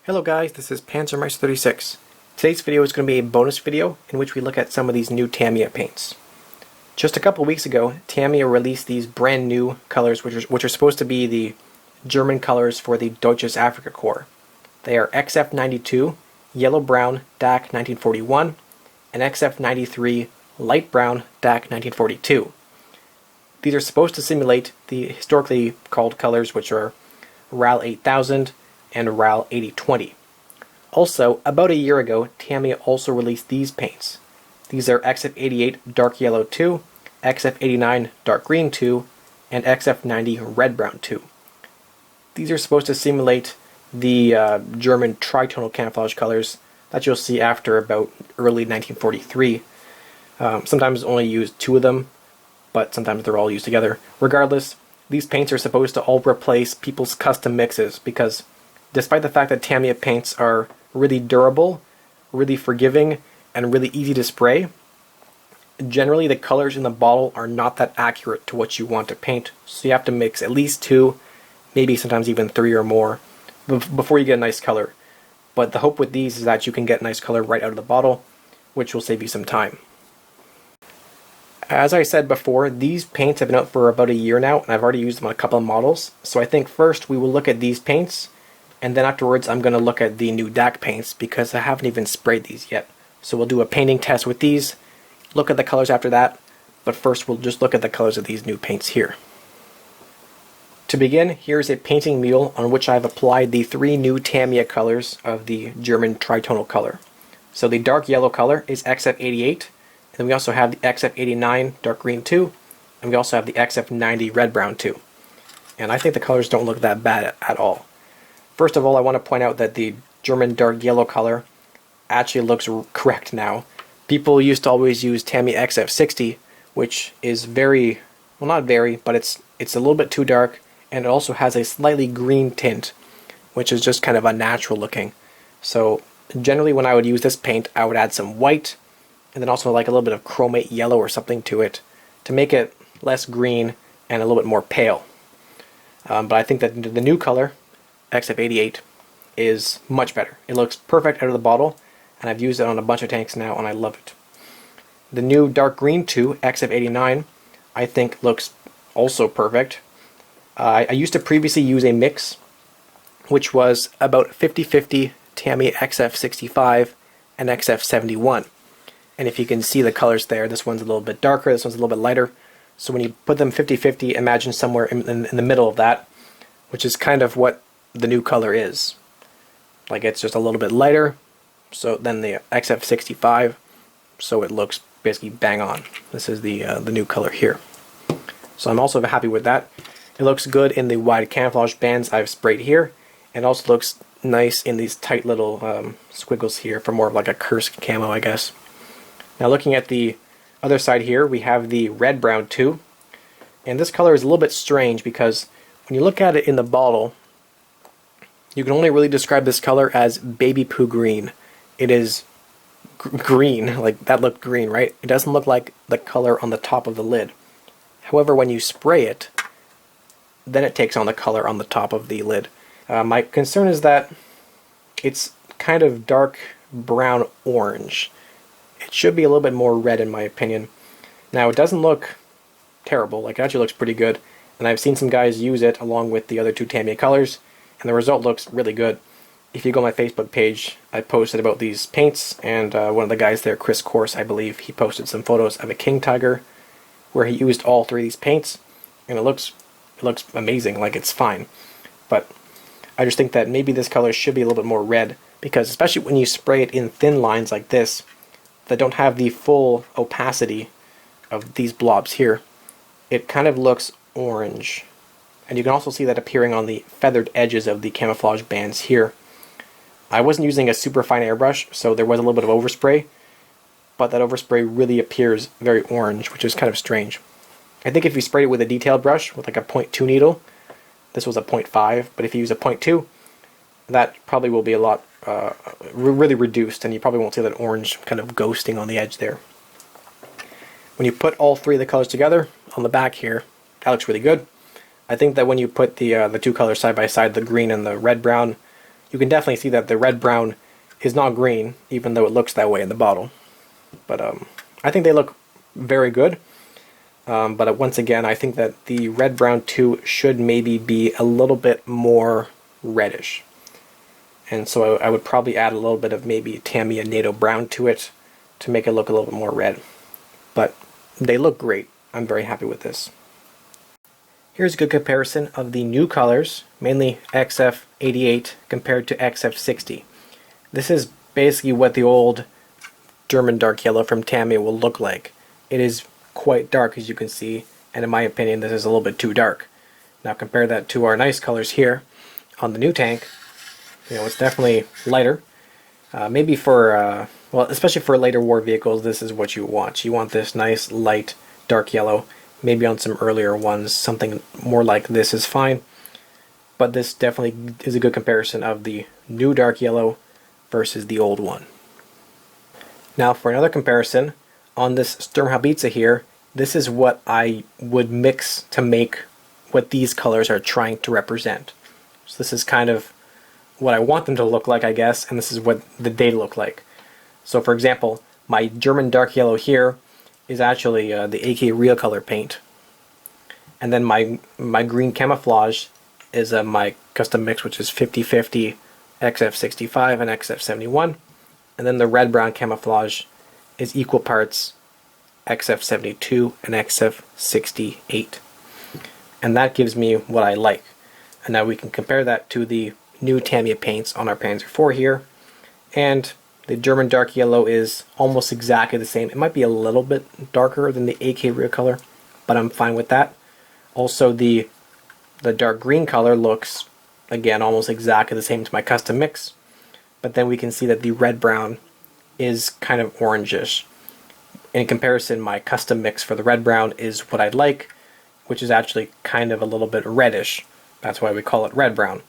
Hello guys, this is Panzermeister36. Today's video is going to be a bonus video in which we look at some of these new Tamiya paints. Just a couple weeks ago, Tamiya released these brand new colors which are supposed to be the German colors for the Deutsches Afrika Korps. They are XF-92, Yellow Brown, DAK 1941, and XF-93, Light Brown, DAK 1942. These are supposed to simulate the historically called colors which are RAL 8000 and RAL 8020. Also, about a year ago, Tamiya also released these paints. These are XF-88 Dark Yellow 2, XF-89 Dark Green 2, and XF-90 Red Brown 2. These are supposed to simulate the German tritonal camouflage colors that you'll see after about early 1943. Sometimes only use two of them, but sometimes they're all used together. Regardless, these paints are supposed to all replace people's custom mixes because despite the fact that Tamiya paints are really durable, really forgiving, and really easy to spray, generally the colors in the bottle are not that accurate to what you want to paint, so you have to mix at least two, maybe sometimes even three or more, before you get a nice color. But the hope with these is that you can get a nice color right out of the bottle, which will save you some time. As I said before, these paints have been out for about a year now, and I've already used them on a couple of models, so I think first we will look at these paints, and then afterwards I'm going to look at the new DAK paints because I haven't even sprayed these yet. So we'll do a painting test with these, look at the colors after that, but first we'll just look at the colors of these new paints here. To begin, here's a painting mule on which I've applied the three new Tamiya colors of the German tritonal color. So the dark yellow color is XF-88, and then we also have the XF-89 dark green 2, and we also have the XF-90 red brown 2. And I think the colors don't look that bad at all. First of all, I want to point out that the German dark yellow color actually looks correct now. People used to always use Tamiya XF-60, which is very, well not very, but it's a little bit too dark, and it also has a slightly green tint, which is just kind of unnatural looking. So generally when I would use this paint, I would add some white, and then also like a little bit of chromate yellow or something to it, to make it less green and a little bit more pale. But I think that the new color, XF-88, is much better. It looks perfect out of the bottle, and I've used it on a bunch of tanks now, and I love it. The new dark green 2, XF-89, I think looks also perfect. I used to previously use a mix, which was about 50-50 Tamiya XF-65 and XF-71. And if you can see the colors there, this one's a little bit darker, this one's a little bit lighter. So when you put them 50-50, imagine somewhere in the middle of that, which is kind of what the new color is. Like it's just a little bit lighter so than the XF-65, so it looks basically bang on. This is the new color here. So I'm also happy with that. It looks good in the wide camouflage bands I've sprayed here, and also looks nice in these tight little squiggles here for more of like a Kursk camo, I guess. Now looking at the other side here, we have the red brown 2, and this color is a little bit strange because when you look at it in the bottle, you can only really describe this color as baby poo green. It is green, like that looked green, right? It doesn't look like the color on the top of the lid. However, when you spray it, then it takes on the color on the top of the lid. My concern is that it's kind of dark brown orange. It should be a little bit more red in my opinion. Now it doesn't look terrible, like it actually looks pretty good, and I've seen some guys use it along with the other two Tamiya colors, and the result looks really good. If you go on my Facebook page, I posted about these paints, and one of the guys there, Chris Course, I believe, he posted some photos of a King Tiger where he used all three of these paints, and it looks amazing, like it's fine. But I just think that maybe this color should be a little bit more red, because especially when you spray it in thin lines like this that don't have the full opacity of these blobs here, it kind of looks orange. And you can also see that appearing on the feathered edges of the camouflage bands here. I wasn't using a super fine airbrush, so there was a little bit of overspray, but that overspray really appears very orange, which is kind of strange. I think if you sprayed it with a detailed brush, with like a 0.2 needle, this was a 0.5, but if you use a 0.2, that probably will be a lot really reduced, and you probably won't see that orange kind of ghosting on the edge there. When you put all three of the colors together on the back here, that looks really good. I think that when you put the two colors side by side, the green and the red brown, you can definitely see that the red-brown is not green, even though it looks that way in the bottle. But I think they look very good. But once again, I think that the red-brown 2 should maybe be a little bit more reddish. And so I would probably add a little bit of maybe Tamiya NATO brown to it to make it look a little bit more red. But they look great. I'm very happy with this. Here's a good comparison of the new colors, mainly XF-88 compared to XF-60. This is basically what the old German dark yellow from Tamiya will look like. It is quite dark, as you can see, and in my opinion this is a little bit too dark. Now compare that to our nice colors here on the new tank. You know, it's definitely lighter. Maybe for, well, especially for later war vehicles, this is what you want. You want this nice, light, dark yellow. Maybe on some earlier ones, something more like this is fine. But this definitely is a good comparison of the new dark yellow versus the old one. Now for another comparison, on this Sturmhaubitze here, this is what I would mix to make what these colors are trying to represent. So this is kind of what I want them to look like, I guess, and this is what they look like. So for example, my German dark yellow here is actually the AK real color paint. And then my green camouflage is my custom mix, which is 50-50 XF-65 and XF-71. And then the red-brown camouflage is equal parts XF-72 and XF-68. And that gives me what I like. And now we can compare that to the new Tamiya paints on our Panzer IV here. And the German dark yellow is almost exactly the same. It might be a little bit darker than the AK real color, but I'm fine with that. Also, the dark green color looks, again, almost exactly the same to my custom mix. But then we can see that the red-brown is kind of orangish. In comparison, my custom mix for the red-brown is what I like, which is actually kind of a little bit reddish. That's why we call it red-brown.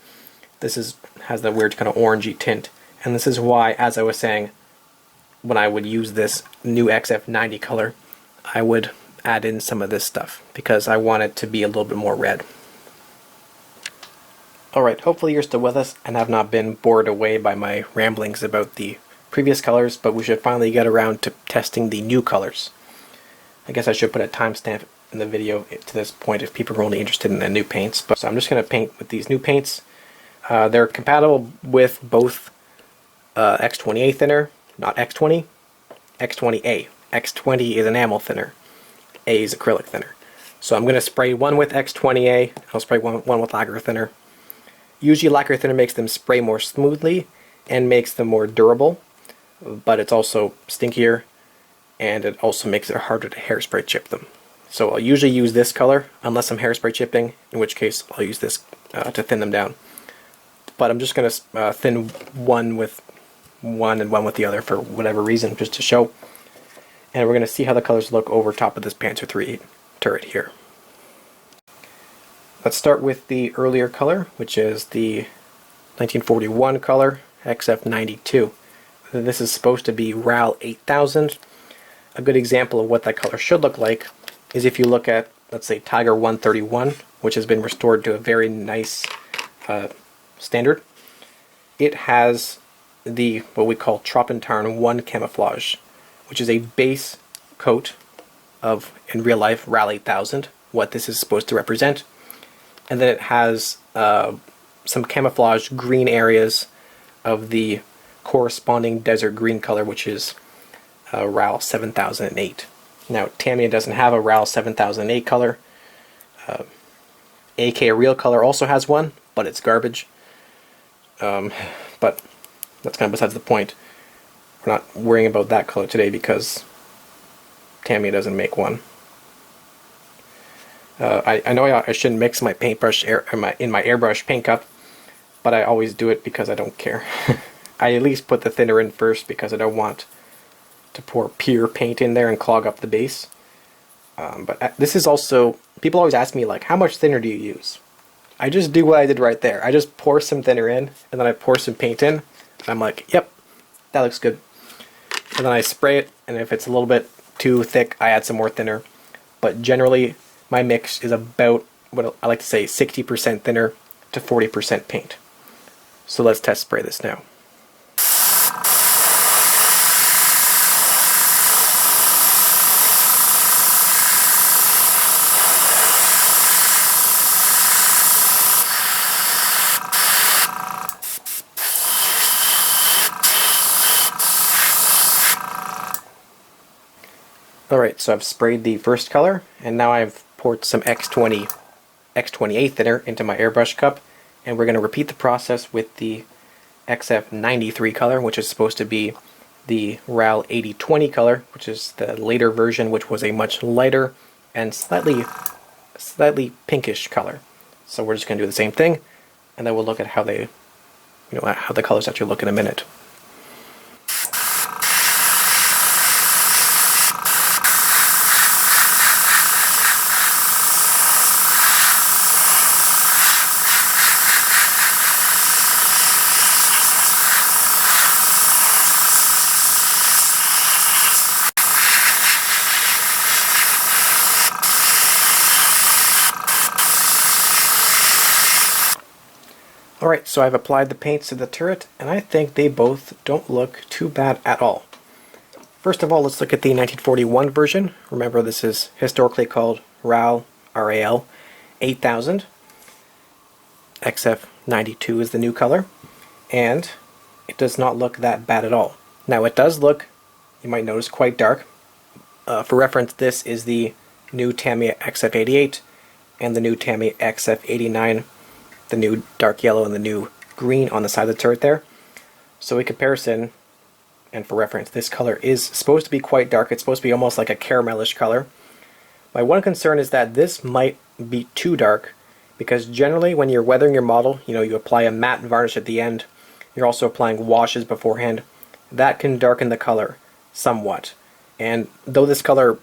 This has that weird kind of orangey tint. And this is why, as I was saying, when I would use this new XF-90 color, I would add in some of this stuff, because I want it to be a little bit more red. Alright, hopefully you're still with us and have not been bored away by my ramblings about the previous colors, but we should finally get around to testing the new colors. I guess I should put a timestamp in the video to this point if people are only interested in the new paints. So I'm just going to paint with these new paints. They're compatible with both X28 thinner, not X20, X20A. X20 is enamel thinner, A is acrylic thinner. So I'm going to spray one with X20A, I'll spray one with lacquer thinner. Usually lacquer thinner makes them spray more smoothly and makes them more durable, but it's also stinkier and it also makes it harder to hairspray chip them. So I'll usually use this color unless I'm hairspray chipping, in which case I'll use this to thin them down. But I'm just going to thin one with one and one with the other for whatever reason, just to show. And we're going to see how the colors look over top of this Panzer III turret here. Let's start with the earlier color, which is the 1941 color, XF-92. This is supposed to be RAL 8000. A good example of what that color should look like is if you look at, let's say, Tiger 131, which has been restored to a very nice standard. It has the what we call Troppentarn 1 camouflage, which is a base coat of, in real life, RAL 8000, what this is supposed to represent. And then it has some camouflage green areas of the corresponding desert green color, which is RAL 7008. Now, Tamiya doesn't have a RAL 7008 color. AK real color also has one, but it's garbage. But that's kind of besides the point. We're not worrying about that color today because Tamiya doesn't make one. I know I shouldn't mix my paintbrush in my airbrush paint cup, but I always do it because I don't care. I at least put the thinner in first because I don't want to pour pure paint in there and clog up the base. But this is also, people always ask me, like, how much thinner do you use? I just do what I did right there. I just pour some thinner in, and then I pour some paint in, and I'm like, yep, that looks good. And then I spray it, and if it's a little bit too thick, I add some more thinner. But generally, my mix is about, what I like to say, 60% thinner to 40% paint. So let's test spray this now. Alright, so I've sprayed the first color, and now I've poured some X28 thinner into my airbrush cup, and we're going to repeat the process with the XF-93 color, which is supposed to be the RAL 8020 color, which is the later version, which was a much lighter and slightly pinkish color. So we're just going to do the same thing, and then we'll look at how they, how the colors actually look in a minute. Alright, so I've applied the paints to the turret, and I think they both don't look too bad at all. First of all, let's look at the 1941 version. Remember, this is historically called RAL 8000. XF-92 is the new color, and it does not look that bad at all. Now, it does look, you might notice, quite dark. For reference, this is the new Tamiya XF-88 and the new Tamiya XF-89. The new dark yellow and the new green on the side of the turret there. So in comparison, and for reference, this color is supposed to be quite dark. It's supposed to be almost like a caramelish color. My one concern is that this might be too dark, because generally when you're weathering your model, you apply a matte varnish at the end. You're also applying washes beforehand. That can darken the color somewhat. And though this color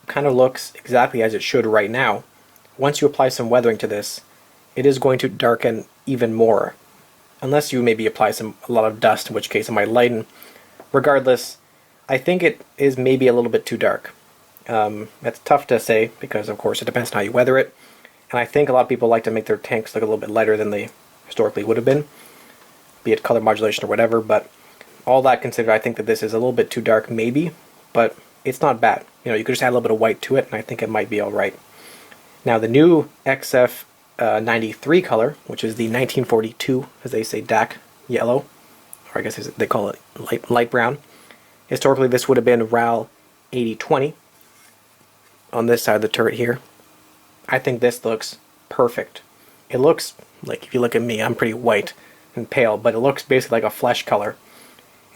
kind of looks exactly as it should right now, once you apply some weathering to this, it is going to darken even more, unless you maybe apply a lot of dust, in which case it might lighten. Regardless, I think it is maybe a little bit too dark. That's tough to say, because of course it depends on how you weather it, and I think a lot of people like to make their tanks look a little bit lighter than they historically would have been, be it color modulation or whatever. But all that considered, I think that this is a little bit too dark maybe, but it's not bad. You could just add a little bit of white to it, and I think it might be alright. Now the new XF-93 color, which is the 1942, as they say, DAK yellow, or I guess they call it light brown. Historically, this would have been RAL 8020 on this side of the turret here. I think this looks perfect. It looks like, if you look at me, I'm pretty white and pale, but it looks basically like a flesh color.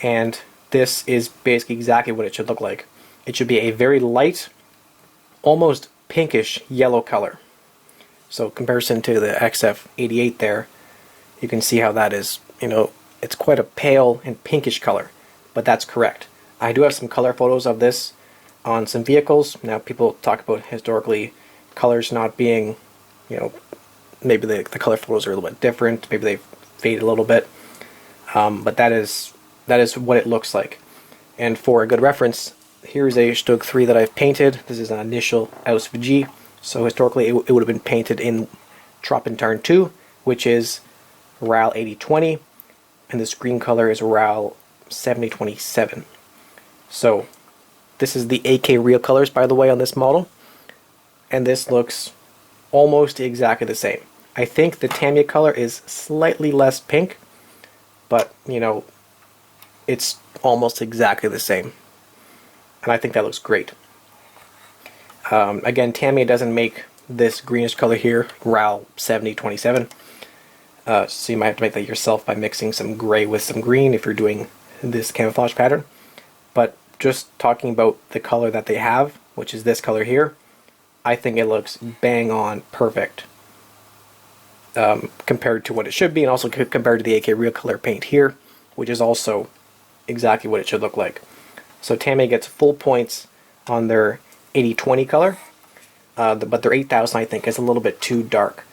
And this is basically exactly what it should look like. It should be a very light, almost pinkish yellow color. So comparison to the XF-88 there, you can see how that is, it's quite a pale and pinkish color, but that's correct. I do have some color photos of this on some vehicles. Now people talk about historically colors not being, maybe the color photos are a little bit different, maybe they've faded a little bit, but that is what it looks like. And for a good reference, here's a Stug 3 that I've painted. This is an initial AusVG. So historically, it would have been painted in Tritonal 2, which is RAL 8020, and this green color is RAL 7027. So this is the AK real colors, by the way, on this model, and this looks almost exactly the same. I think the Tamiya color is slightly less pink, but it's almost exactly the same, and I think that looks great. Again, Tamiya doesn't make this greenish color here, RAL 7027, so you might have to make that yourself by mixing some gray with some green if you're doing this camouflage pattern. But just talking about the color that they have, which is this color here, I think it looks bang on perfect compared to what it should be, and also compared to the AK real color paint here, which is also exactly what it should look like. So Tamiya gets full points on their 8020 color, but their 8000 I think is a little bit too dark.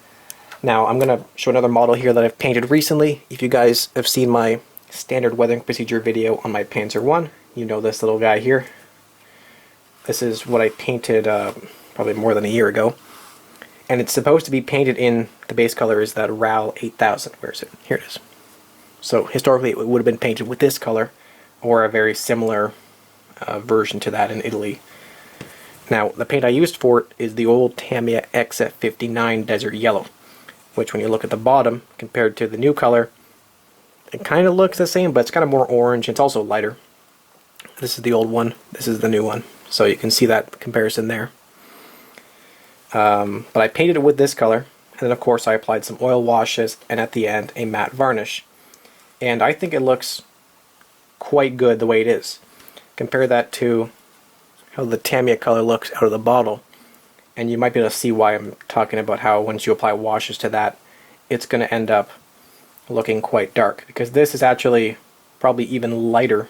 Now I'm going to show another model here that I've painted recently. If you guys have seen my standard weathering procedure video on my Panzer 1, you know this little guy here. This is what I painted probably more than a year ago, and it's supposed to be painted in, the base color is that RAL 8000. Where is it? Here it is. So historically it would have been painted with this color or a very similar version to that in Italy. Now the paint I used for it is the old Tamiya XF-89 Desert Yellow, which when you look at the bottom compared to the new color, it kind of looks the same, but it's kind of more orange. It's also lighter. This is the old one, this is the new one, so you can see that comparison there. But I painted it with this color, and then of course I applied some oil washes, and at the end a matte varnish. And I think it looks quite good the way it is. Compare that to how the Tamiya color looks out of the bottle, and you might be able to see why I'm talking about how once you apply washes to that, it's going to end up looking quite dark, because this is actually probably even lighter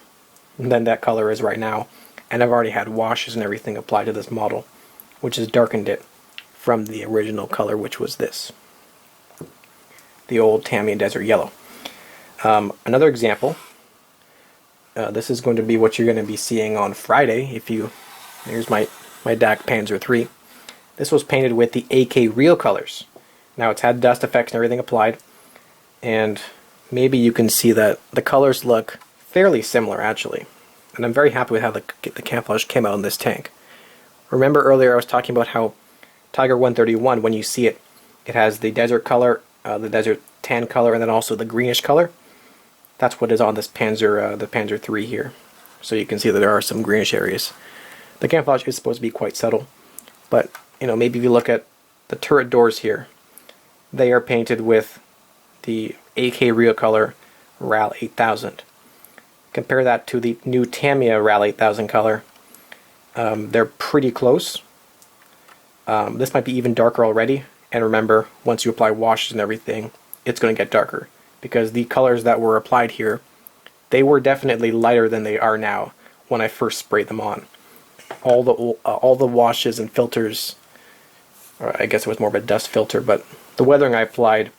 than that color is right now, and I've already had washes and everything applied to this model, which has darkened it from the original color, which was this, the old Tamiya Desert Yellow. Another example, this is going to be what you're going to be seeing on Friday. Here's my DAK Panzer III. This was painted with the AK Real colors. Now it's had dust effects and everything applied, and maybe you can see that the colors look fairly similar actually. And I'm very happy with how the camouflage came out in this tank. Remember earlier I was talking about how Tiger 131, when you see it, it has the desert color, the desert tan color, and then also the greenish color. That's what is on this Panzer, the Panzer III here. So you can see that there are some greenish areas. The camouflage is supposed to be quite subtle, but maybe if you look at the turret doors here, they are painted with the AK Real color RAL 8000. Compare that to the new Tamiya RAL 8000 color. They're pretty close. This might be even darker already, and remember, once you apply washes and everything, it's going to get darker, because the colors that were applied here, they were definitely lighter than they are now when I first sprayed them on. All the washes and filters, or I guess it was more of a dust filter, but the weathering I applied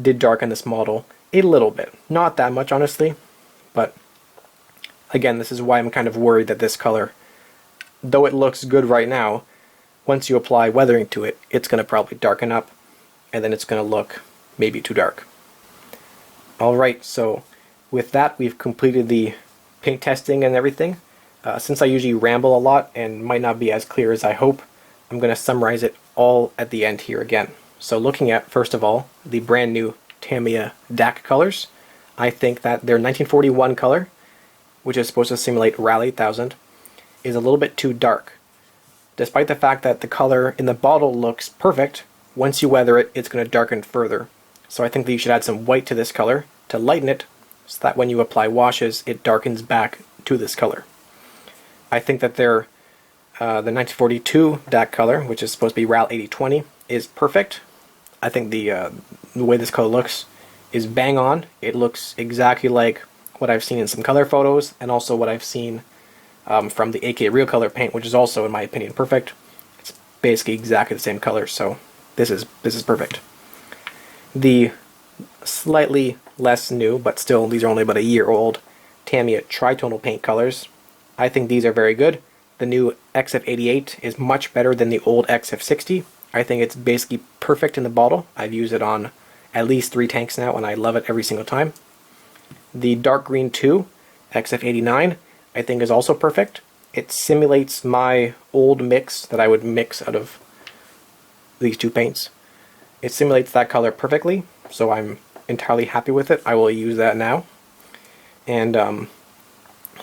did darken this model a little bit. Not that much, honestly, but again, this is why I'm kind of worried that this color, though it looks good right now, once you apply weathering to it, it's going to probably darken up, and then it's going to look maybe too dark. Alright, so with that we've completed the paint testing and everything. Since I usually ramble a lot and might not be as clear as I hope, I'm going to summarize it all at the end here again. So looking at, first of all, the brand new Tamiya DAK colors, I think that their 1941 color, which is supposed to simulate RAL 8000, is a little bit too dark. Despite the fact that the color in the bottle looks perfect, once you weather it, it's going to darken further. So I think that you should add some white to this color to lighten it, so that when you apply washes, it darkens back to this color. I think that the 1942 DAK color, which is supposed to be RAL 8020, is perfect. I think the way this color looks is bang on. It looks exactly like what I've seen in some color photos, and also what I've seen from the AK Real color paint, which is also, in my opinion, perfect. It's basically exactly the same color, so this is perfect. The slightly less new, but still these are only about a year old, Tamiya Tritonal paint colors, I think these are very good. The new XF-88 is much better than the old XF-60. I think it's basically perfect in the bottle. I've used it on at least 3 tanks now, and I love it every single time. The dark green 2, XF-89, I think is also perfect. It simulates my old mix that I would mix out of these two paints. It simulates that color perfectly, so I'm entirely happy with it. I will use that now. And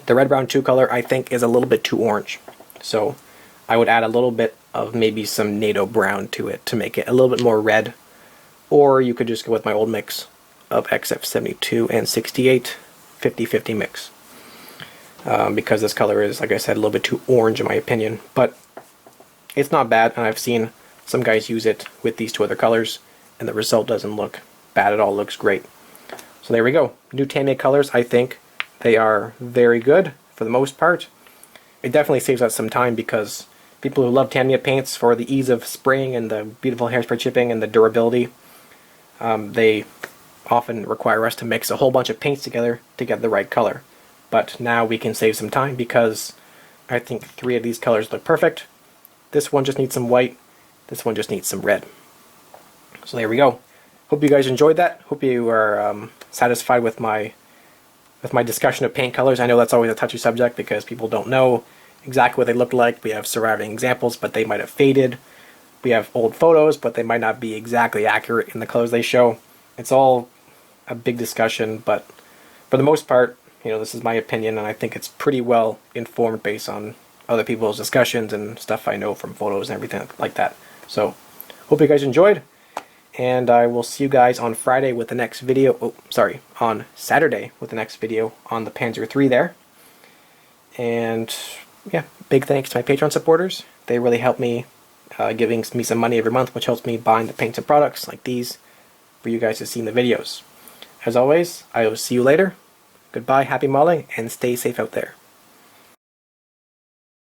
the red brown 2 color I think is a little bit too orange, so I would add a little bit of maybe some NATO brown to it to make it a little bit more red, or you could just go with my old mix of XF-72 and 68, 50-50 mix. Because this color is, like I said, a little bit too orange in my opinion, but it's not bad, and I've seen some guys use it with these 2 other colors, and the result doesn't look bad at all. It looks great. So there we go. New Tamiya colors, I think they are very good for the most part. It definitely saves us some time, because people who love Tamiya paints for the ease of spraying and the beautiful hairspray chipping and the durability, they often require us to mix a whole bunch of paints together to get the right color. But now we can save some time, because I think 3 of these colors look perfect. This one just needs some white, this one just needs some red. So there we go. hope you guys enjoyed that. Hope you are satisfied with my discussion of paint colors. I know that's always a touchy subject because people don't know exactly what they look like. We have surrounding examples, but they might have faded. We have old photos, but they might not be exactly accurate in the colors they show. It's all a big discussion, but for the most part, you know, this is my opinion, and I think it's pretty well informed based on other people's discussions and stuff I know from photos and everything like that. So, hope you guys enjoyed, and I will see you guys on Friday with the next video. Oh, sorry, on Saturday with the next video on the Panzer III there. And yeah, big thanks to my Patreon supporters. They really help me, giving me some money every month, which helps me buying the paints and products like these for you guys to see in the videos. As always, I will see you later. Goodbye, happy modeling, and stay safe out there.